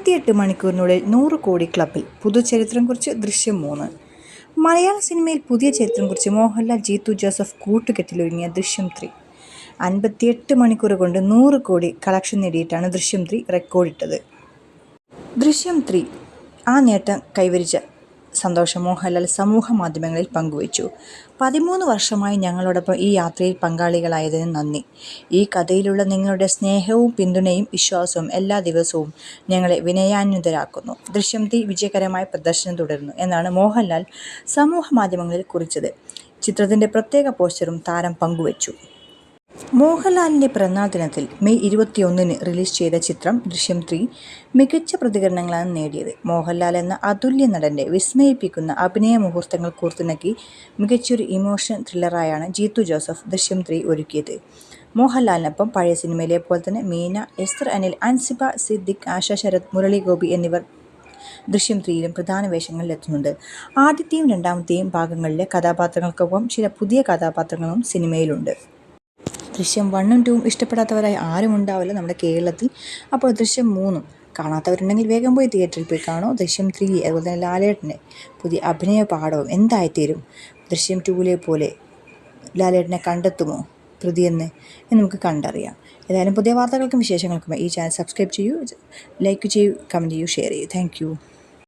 48 മണിക്കൂറിനുള്ളിൽ 100 കോടി ക്ലബ്ബിൽ. പുതുചരിത്രം കുറിച്ച് ദൃശ്യം 3. മലയാള സിനിമയിൽ പുതിയ ചരിത്രം കുറിച്ച് മോഹൻലാൽ, ജീത്തു ജോസഫ് കൂട്ടുകെട്ടിലൊരുങ്ങിയ ദൃശ്യം 3. 58 മണിക്കൂർ കൊണ്ട് 100 കോടി കളക്ഷൻ നേടിയിട്ടാണ് ദൃശ്യം 3 റെക്കോർഡിട്ടത്. ദൃശ്യം 3 ആ നേട്ടം കൈവരിച്ച സന്തോഷം മോഹൻലാൽ സമൂഹ മാധ്യമങ്ങളിൽ പങ്കുവച്ചു. 13 വർഷമായി ഞങ്ങളോടൊപ്പം ഈ യാത്രയിൽ പങ്കാളികളായതിന് നന്ദി. ഈ കഥയിലുള്ള നിങ്ങളുടെ സ്നേഹവും പിന്തുണയും വിശ്വാസവും എല്ലാ ദിവസവും ഞങ്ങളെ വിനയാന്വിതരാക്കുന്നു. ദൃശ്യം 3 വിജയകരമായ പ്രദർശനം തുടരുന്നു എന്നാണ് മോഹൻലാൽ സമൂഹ മാധ്യമങ്ങളിൽ കുറിച്ചത്. ചിത്രത്തിന്റെ പ്രത്യേക പോസ്റ്ററും താരം പങ്കുവച്ചു. മോഹൻലാലിന്റെ പിറന്നാൾ ദിനത്തിൽ മെയ് 21-ന് റിലീസ് ചെയ്ത ചിത്രം ദൃശ്യം 3 മികച്ച പ്രതികരണങ്ങളാണ് നേടിയത്. മോഹൻലാൽ എന്ന അതുല്യ നടന്റെ വിസ്മയിപ്പിക്കുന്ന അഭിനയ മുഹൂർത്തങ്ങൾ കോർത്തിണക്കി മികച്ചൊരു ഇമോഷൻ ത്രില്ലറായാണ് ജീത്തു ജോസഫ് ദൃശ്യം 3 ഒരുക്കിയത്. മോഹൻലാലിനൊപ്പം പഴയ സിനിമയിലെ പോലെ തന്നെ മീന, എസ്തർ അനിൽ, അൻസിബ സിദ്ദിഖ്, ആശ ശരത്, മുരളി ഗോപി എന്നിവർ ദൃശ്യം 3-ലും പ്രധാന വേഷങ്ങളിലെത്തുന്നുണ്ട്. ആദ്യത്തെയും രണ്ടാമത്തെയും ഭാഗങ്ങളിലെ കഥാപാത്രങ്ങൾക്കൊപ്പം ചില പുതിയ കഥാപാത്രങ്ങളും സിനിമയിലുണ്ട്. ദൃശ്യം 1ഉം 2ഉം ഇഷ്ടപ്പെടാത്തവരായി ആരും ഉണ്ടാവില്ല നമ്മുടെ കേരളത്തിൽ. അപ്പോൾ ദൃശ്യം 3ഉം കാണാത്തവരുണ്ടെങ്കിൽ വേഗം പോയി തിയേറ്ററിൽ പോയി കാണൂ. ദൃശ്യം 3 അതുപോലെ തന്നെ ലാലേട്ടൻ്റെ പുതിയ അഭിനയ പാഠവും എന്തായിത്തീരും? ദൃശ്യം 2-ലെ പോലെ ലാലേട്ടനെ കണ്ടെത്തുമോ പ്രതിയെന്ന് നമുക്ക് കണ്ടറിയാം. ഏതായാലും പുതിയ വാർത്തകൾക്കും വിശേഷങ്ങൾക്കും ഈ ചാനൽ സബ്സ്ക്രൈബ് ചെയ്യൂ, ലൈക്ക് ചെയ്യൂ, കമൻറ്റ് ചെയ്യൂ, ഷെയർ ചെയ്യൂ. താങ്ക്